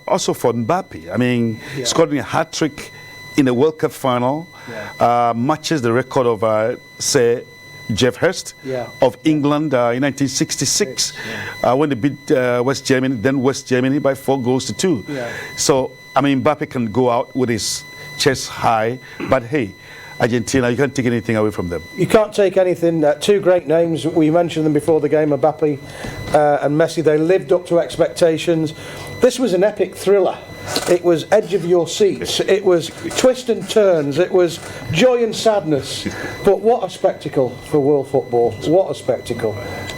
also for Mbappe. I mean, scoring a hat-trick in the World Cup final matches the record of, say, Jeff Hurst of England in 1966 when they beat West Germany by 4-2. So, I mean, Mbappe can go out with his chest high, but hey, Argentina, you can't take anything away from them. You can't take anything. Two great names. We mentioned them before the game, Mbappe and Messi. They lived up to expectations. This was an epic thriller. It was edge of your seats. It was twists and turns. It was joy and sadness. But what a spectacle for world football. What a spectacle.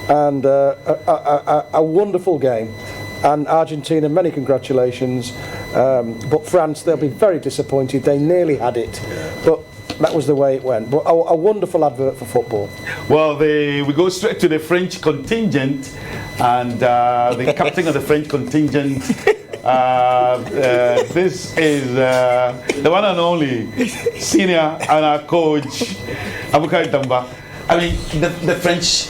And a wonderful game. And Argentina, many congratulations. But France, they'll be very disappointed. They nearly had it. But that was the way it went. But a wonderful advert for football. Well, we go straight to the French contingent, and the captain of the French contingent, this is the one and only senior and our coach, Abukar Damba. I mean, the French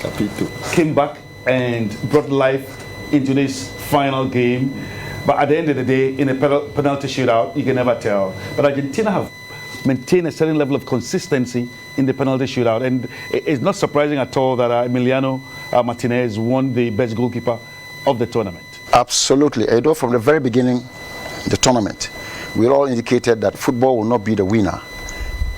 came back and brought life into this final game. But at the end of the day, in a penalty shootout, you can never tell. But Argentina have maintain a certain level of consistency in the penalty shootout, and it's not surprising at all that Emiliano Martinez won the best goalkeeper of the tournament. Absolutely. Although from the very beginning the tournament, we all indicated that football will not be the winner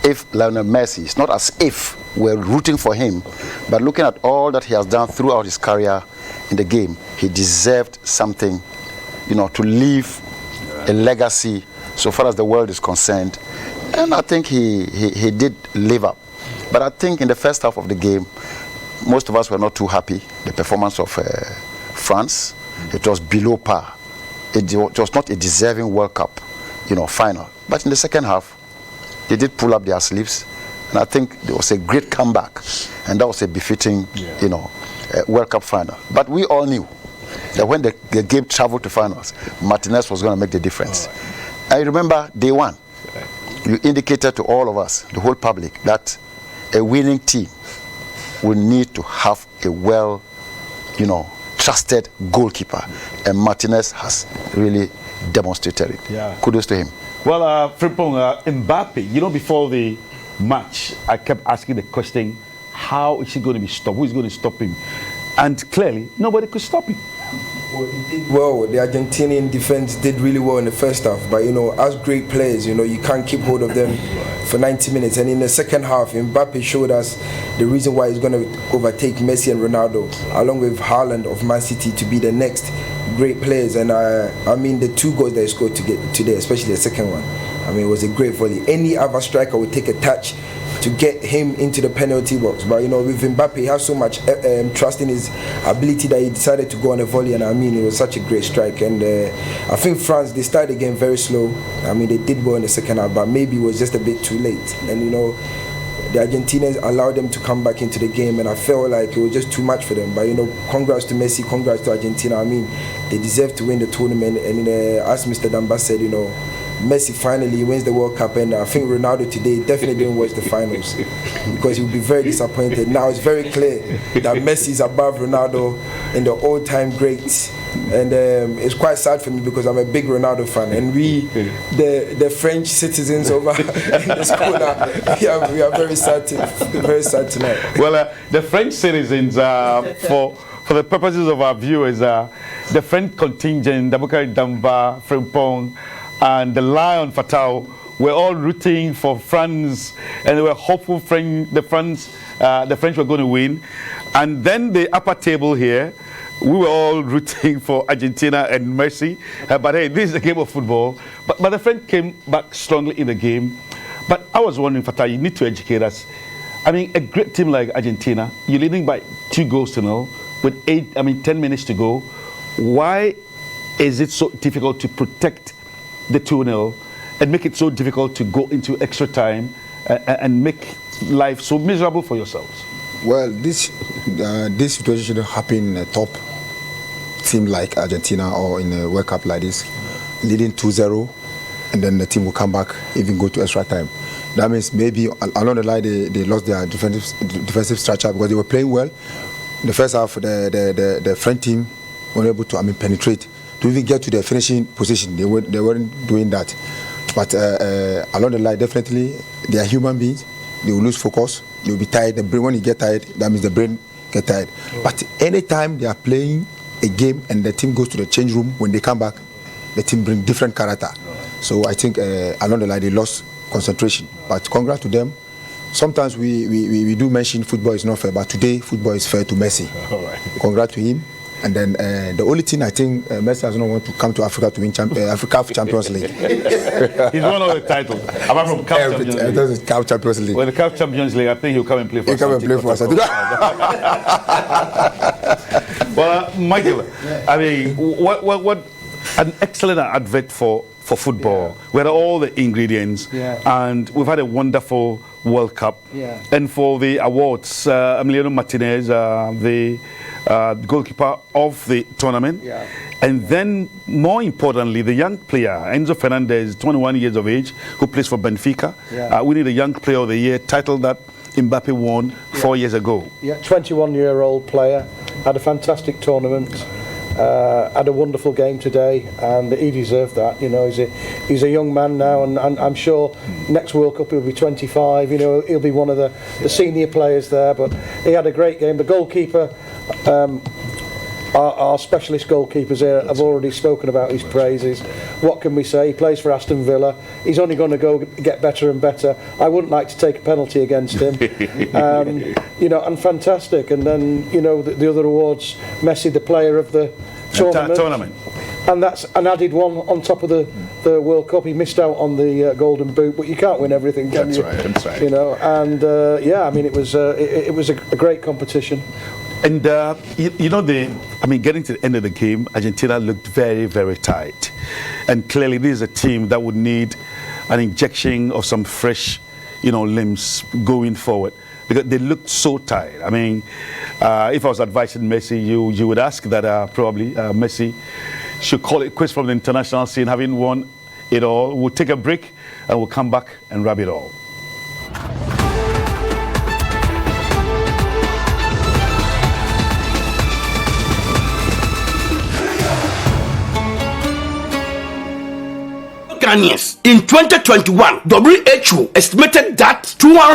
if Lionel Messi, it's not as if we're rooting for him, but looking at all that he has done throughout his career in the game, he deserved something, you know, to leave a legacy so far as the world is concerned. And I think he did live up. But I think in the first half of the game, most of us were not too happy. The performance of France, it was below par. It was not a deserving World Cup, you know, final. But in the second half, they did pull up their sleeves. And I think there was a great comeback. And that was a befitting, you know, World Cup final. But we all knew that when the game traveled to finals, Martinez was going to make the difference. I remember day one, you indicated to all of us, the whole public, that a winning team will need to have a well, you know, trusted goalkeeper. And Martinez has really demonstrated it. Kudos to him. Well, Frimpong, Mbappe, you know, before the match, I kept asking the question, how is he going to be stopped? Who is going to stop him? And clearly, nobody could stop him. Well, he did well. The Argentinian defense did really well in the first half, but you know, as great players, you know, you can't keep hold of them for 90 minutes. And in the second half, Mbappe showed us the reason why he's going to overtake Messi and Ronaldo, along with Haaland of Man City, to be the next great players. And I mean, the two goals that he scored today, especially the second one, I mean, it was a great volley. Any other striker would take a touch to get him into the penalty box, but you know, with Mbappe, he has so much trust in his ability that he decided to go on a volley, and I mean, it was such a great strike. And I think France, they started again very slow. I mean, they did well in the second half, but maybe it was just a bit too late. And you know, the Argentinians allowed them to come back into the game, and I felt like it was just too much for them. But you know, congrats to Messi, congrats to Argentina. I mean, they deserve to win the tournament, and as Mr. Damba said, you know, Messi finally wins the World Cup, and I think Ronaldo today definitely didn't watch the finals because he would be very disappointed. Now it's very clear that Messi is above Ronaldo in the all-time greats, and it's quite sad for me because I'm a big Ronaldo fan, and we, the French citizens over in this corner, we are very sad tonight. Well, the French citizens, for the purposes of our viewers, the French contingent, Abukar Damba, Frimpong, and the Lion Fatal were all rooting for France, and they were hopeful the French were going to win. And then the upper table here, we were all rooting for Argentina and Messi. But hey, this is a game of football. But the French came back strongly in the game. But I was wondering, Fatal, you need to educate us. I mean, a great team like Argentina, you're leading by 2-0 with 10 minutes to go. Why is it so difficult to protect the 2-0 and make it so difficult to go into extra time and make life so miserable for yourselves? Well, this situation shouldn't happen in a top team like Argentina or in a World Cup like this, leading 2-0, and then the team will come back, even go to extra time. That means maybe along the line they lost their defensive structure because they were playing well. In the first half, the French team were able to penetrate to even get to the finishing position. They weren't doing that. But along the line, definitely, they are human beings. They will lose focus. They will be tired. The brain, when you get tired, that means the brain get tired. But anytime they are playing a game and the team goes to the change room, when they come back, the team bring different character. So I think along the line, they lost concentration. But congrats to them. Sometimes we do mention football is not fair, but today football is fair to Messi. All right. Congrats to him. And then the only thing I think Messi does not want to come to Africa to win Africa Champions League. He's won all the titles. Apart from CAF Champions League. That's CAF Champions League. Well, the CAF Champions League, I think he'll come and play for us. He'll come and play for us. Well, Michael, I mean, what an excellent advert for football. We had all the ingredients, and we've had a wonderful World Cup. And for the awards, Emiliano Martinez, the goalkeeper of the tournament. And then, more importantly, the young player, Enzo Fernandez, 21 years of age, who plays for Benfica. We need a young player of the year, title that Mbappe won 4 years ago. 21-year-old player, had a fantastic tournament. Had a wonderful game today, and he deserved that. You know, he's a young man now, and I'm sure next World Cup he'll be 25. You know, he'll be one of the senior players there. But he had a great game. The goalkeeper, our specialist goalkeepers here have already spoken about his praises. What can we say? He plays for Aston Villa. He's only going to get better and better. I wouldn't like to take a penalty against him. You know, and fantastic. And then, you know, the other awards, Messi, the player of the tournament. And that's an added one on top of the World Cup. He missed out on the Golden Boot, but you can't win everything, can you? That's right. You know, and yeah, I mean, it was a great competition. And you know, getting to the end of the game, Argentina looked very, very tight. And clearly, this is a team that would need an injection of some fresh, you know, limbs going forward, because they looked so tired. I mean, if I was advising Messi, you would ask that probably Messi should call it quits from the international scene, having won it all. We'll take a break and we'll come back and wrap it all. In 2021, WHO estimated that